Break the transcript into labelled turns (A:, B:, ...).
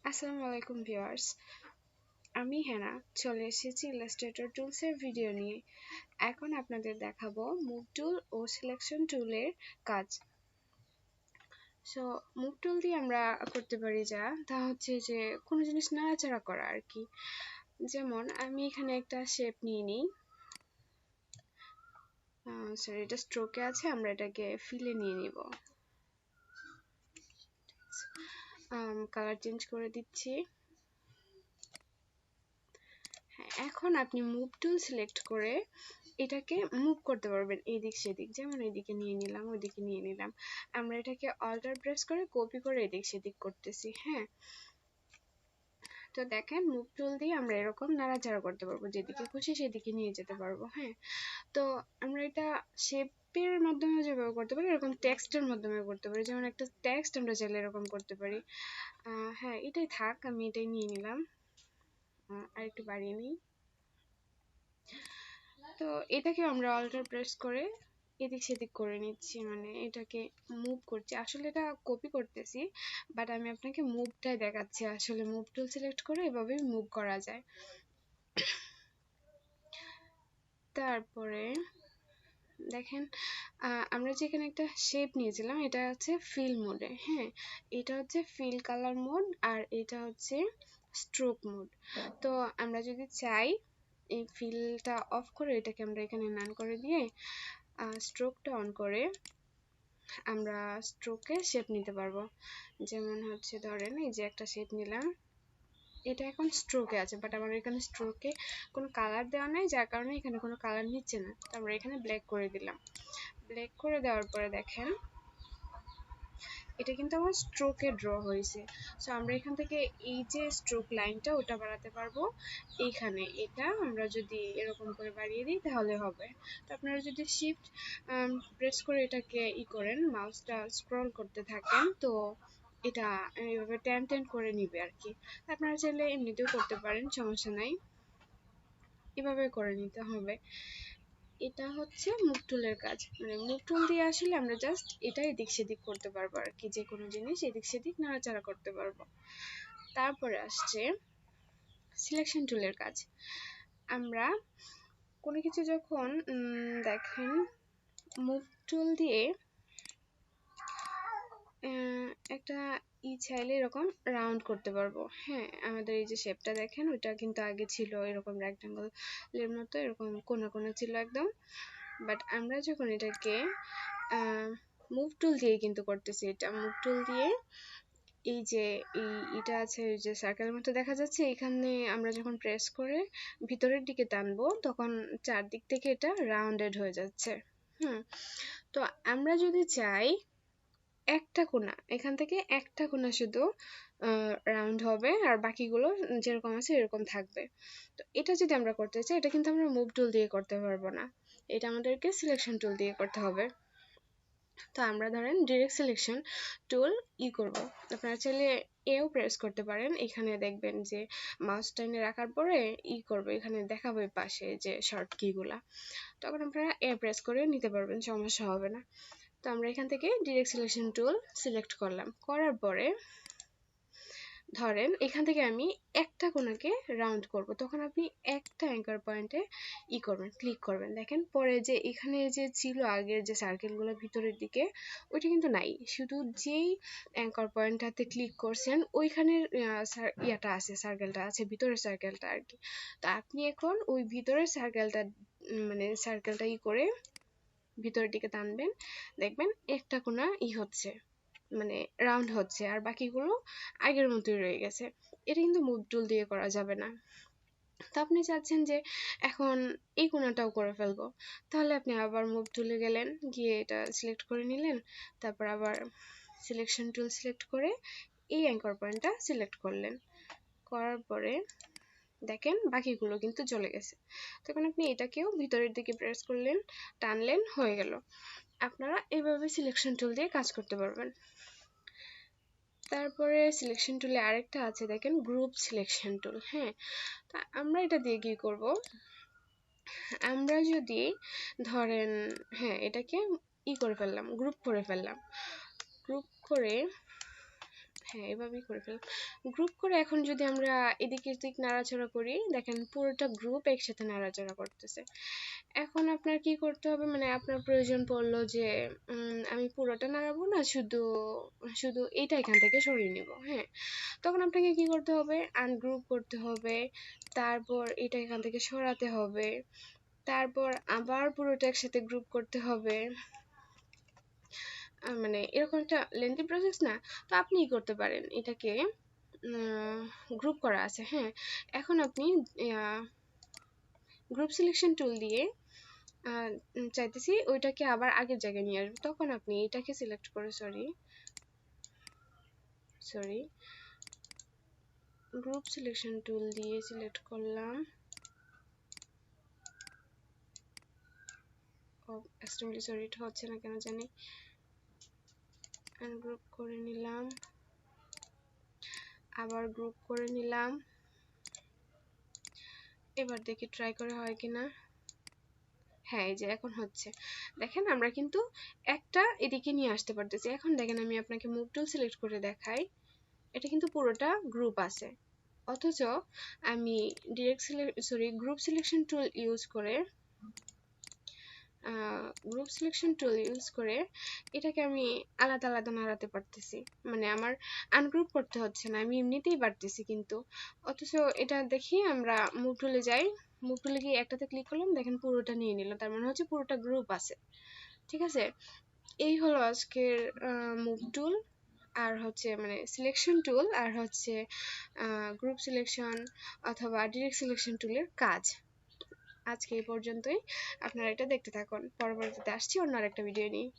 A: আসসালামু আলাইকুম ভিউয়ার্স, আমি হেনা চলে এসেছি ইলাস্ট্রেটর টুলসের ভিডিও নিয়ে। এখন আপনাদের দেখাবো মুভ টুল ও সিলেকশন টুলের কাজ। সো মুভ টুল দিয়ে আমরা করতে পারি তা হচ্ছে যে কোনো জিনিস নাড়াচাড়া করা আর কি। যেমন আমি এখানে একটা শেপ নিয়ে নিই, সরি এটা স্ট্রোকে আছে, আমরা এটাকে ফিলে নিয়ে নিব। কালার চেঞ্জ করে দিচ্ছি। এখন আপনি মুভ টুল সিলেক্ট করে এটাকে মুভ করতে পারবেন এদিক সেদিক, যেমন এদিকে নিয়ে নিলাম, ওইদিকে নিয়ে নিলাম। আমরা এটাকে অল্টার প্রেস করে কপি করে এদিক সেদিক করতেছি। হ্যাঁ, তো দেখেন মুভ টুল দিয়ে আমরা এরকম নাড়াচাড়া করতে পারবো, যেদিকে খুশি সেদিকে নিয়ে যেতে পারবো। হ্যাঁ, তো আমরা এটা শেপের মাধ্যমে যেভাবে করতে পারি, এরকম টেক্সটের মাধ্যমে করতে পারি। যেমন একটা টেক্সট আমরা চাইলে এরকম করতে পারি। হ্যাঁ, এটাই থাক, আমি এটাই নিয়ে নিলাম, আর একটু বাড়িয়ে নিই। তো এটাকে আমরা অল্টার প্রেস করে এদিক সেদিক করে নিচ্ছি, মানে এটাকে মুভ করছি। আসলে এটা কপি করতেছি, বাট আমি আপনাকে মুভটাই দেখাচ্ছি। আসলে মুভ টুল সিলেক্ট করে এভাবেই মুভ করা যায়। তারপরে দেখেন, আমরা যেখানে একটা শেপ নিয়েছিলাম, এটা হচ্ছে ফিল মোডে। হ্যাঁ, এটা হচ্ছে ফিল কালার মোড, আর এটা হচ্ছে স্ট্রোক মোড। তো আমরা যদি চাই এই ফিলটা অফ করে এটাকে আমরা এখানে নান করে দিয়ে স্ট্রোকটা অন করে আমরা স্ট্রোকে শেপ নিতে পারবো। যেমন হচ্ছে ধরেন এই যে একটা শেপ নিলাম, এটা এখন স্ট্রোকে আছে, বাট আমার এখানে স্ট্রোকে কোনো কালার দেওয়া নাই, যার কারণে এখানে কোনো কালার নিচ্ছে না। তো আমরা এখানে ব্ল্যাক করে দিলাম। ব্ল্যাক করে দেওয়ার পরে দেখেন এটা কিন্তু আমার স্ট্রোকে ড্র হয়েছে। সো আমরা এখান থেকে এই যে স্ট্রোক লাইনটা ওটা বাড়াতে পারবো। এইখানে এটা আমরা যদি এরকম করে বাড়িয়ে দিই তাহলে হবে। তো আপনারা যদি শিফট প্রেস করে এটাকে করেন, মাউসটা স্ক্রল করতে থাকেন, তো এটা এইভাবে টেন টেন করে নিবে আর কি। আপনারা চাইলে এমনিতেও করতে পারেন, সমস্যা নাই, এভাবে করে নিতে হবে। এটা হচ্ছে মুভ টুলের কাজ। মানে মুভ টুল দিয়ে আসলে আমরা জাস্ট এটা এদিক সেদিক করতে পারবো আর কি, যে কোনো জিনিস এদিক সেদিক নাড়াচাড়া করতে পারবো। তারপরে আসছে সিলেকশন টুলের কাজ। আমরা কোনো কিছু যখন দেখেন মুভ টুল দিয়ে একটা চাইলে এরকম রাউন্ড করতে পারবো। হ্যাঁ, আমাদের এই যে শেপটা দেখেন, ওইটা কিন্তু আগে ছিল এরকম রেক্ট্যাঙ্গলের মতো, এরকম কোনা কোনা ছিল একদম। বাট আমরা যখন এটাকে মুভ টুল দিয়ে কিন্তু করতেছি, এটা মুভ টুল দিয়ে এই যে এটা আছে, এই যে সার্কেলের মতো দেখা যাচ্ছে, এখানে আমরা যখন প্রেস করে ভিতরের দিকে টানবো তখন চারদিক থেকে এটা রাউন্ডেড হয়ে যাচ্ছে। তো আমরা যদি চাই একটা কোণা, এখান থেকে একটা কোণা শুধু রাউন্ড হবে, আর বাকিগুলো যেরকম আছে এরকম থাকবে। তো এটা যদি আমরা করতে চাই, এটা কিন্তু আমরা মুভ টুল দিয়ে করতে পারবো না, এটা আমাদেরকে সিলেকশন টুল দিয়ে করতে হবে। তো আমরা ধরেন ডিরেক্ট সিলেকশন টুল করব। আপনারা চাইলে এও প্রেস করতে পারেন। এখানে দেখবেন যে মাউস টাইনে রাখার পরে করবে, এখানে দেখাবে পাশে যে শর্ট কিগুলা, তখন আপনারা এ প্রেস করে নিতে পারবেন, সমস্যা হবে না। তো আমরা এখান থেকে ডিরেক্ট সিলেকশন টুল সিলেক্ট করলাম, করার পরে ধরেন এখান থেকে আমি একটা কোণাকে রাউন্ড করব, তখন আপনি একটা অ্যাঙ্কার পয়েন্টে করবেন, ক্লিক করবেন। দেখেন পরে যে এখানে যে ছিল আগের যে সার্কেলগুলো ভিতরের দিকে, ওইটা কিন্তু নাই, শুধু যেই অ্যাঙ্কার পয়েন্টটাতে ক্লিক করছেন ওইখানের ইয়াটা আছে, সার্কেলটা আছে, ভিতরের সার্কেলটা আর কি। তো আপনি এখন ওই ভিতরের সার্কেলটা মানে সার্কেলটা করে ভিতরের দিকে টানবেন, দেখবেন একটা কোণা হচ্ছে, মানে রাউন্ড হচ্ছে, আর বাকিগুলো আগের মতোই রয়ে গেছে। এটা কিন্তু মুভ টুল দিয়ে করা যাবে না। তো আপনি চাচ্ছেন যে এখন এই কোণাটাও করে ফেলবো, তাহলে আপনি আবার মুভ টুলে গেলেন, গিয়ে এটা সিলেক্ট করে নিলেন, তারপর আবার সিলেকশন টুল সিলেক্ট করে এই অ্যাঙ্কর পয়েন্টটা সিলেক্ট করলেন, করার পরে দেখেন বাকিগুলো কিন্তু চলে গেছে। তখন আপনি এটাকেও ভিতরের দিকে প্রেস করলেন, টানলেন, হয়ে গেল। আপনারা এইভাবে সিলেকশন টুল দিয়ে কাজ করতে পারবেন। তারপরে সিলেকশন টুলে আরেকটা আছে, দেখেন গ্রুপ সিলেকশন টুল। হ্যাঁ, তা আমরা এটা দিয়ে কি করব, আমরা যদি ধরেন হ্যাঁ এটাকে করে ফেললাম, গ্রুপ করে ফেললাম, গ্রুপ করে হ্যাঁ এভাবেই করে ফেললাম। গ্রুপ করে এখন যদি আমরা এদিক এদিক নাড়াচাড়া করি, দেখেন পুরোটা গ্রুপ একসাথে নাড়াচাড়া করতেছে। এখন আপনার কি করতে হবে, মানে আপনার প্রয়োজন পড়লো যে আমি পুরোটা নাড়াবো না, শুধু শুধু এইটা এখান থেকে সরিয়ে নিব। হ্যাঁ, তখন আপনাকে কি করতে হবে, আনগ্রুপ করতে হবে, তারপর এটা এখান থেকে সরাতে হবে, তারপর আবার পুরোটা একসাথে গ্রুপ করতে হবে। মানে এরকম একটা লেন্থি প্রসেস না, তো আপনিই করতে পারেন এটাকে। গ্রুপ করা আছে। হ্যাঁ, এখন আপনি গ্রুপ সিলেকশন টুল দিয়ে চাইতেছি ওইটাকে আবার আগের জায়গায় নিয়ে আসবো, তখন আপনি এটাকে সিলেক্ট করে সরি গ্রুপ সিলেকশন টুল দিয়ে সিলেক্ট করলাম, এক্সট্রিমলি সরি, এটা হচ্ছে না কেন জানি, আনগ্রুপ করে নিলাম, আবার গ্রুপ করে নিলাম, এবার দেখি ট্রাই করে হয় কিনা। হ্যাঁ, এই যে এখন হচ্ছে, দেখেন আমরা কিন্তু একটা এদিকে নিয়ে আসতে পারতেছি। এখন দেখেন আমি আপনাকে মুভ টুল সিলেক্ট করে দেখাই, এটা কিন্তু পুরোটা গ্রুপ আছে, অথচ আমি গ্রুপ সিলেকশন টুল ইউজ করে এটাকে আমি আলাদা আলাদা নাড়াতে পারতেছি, মানে আমার আনগ্রুপ করতে হচ্ছে না, আমি এমনিতেই পারতেছি কিন্তু। অথচ এটা দেখি আমরা মুভ টুলে যাই, মুভ টুলে গিয়ে একটাতে ক্লিক করলাম, দেখেন পুরোটা নিয়ে নিল, তার মানে হচ্ছে পুরোটা গ্রুপ আছে। ঠিক আছে, এই হলো আজকের মুভ টুল আর হচ্ছে মানে সিলেকশন টুল আর হচ্ছে গ্রুপ সিলেকশন অথবা ডিরেক্ট সিলেকশন টুলের কাজ। আজকে এই পর্যন্তই, আপনারা এটা দেখতে থাকুন, পরবর্তীতে আসছি অন্য আরেকটা ভিডিও নিয়ে।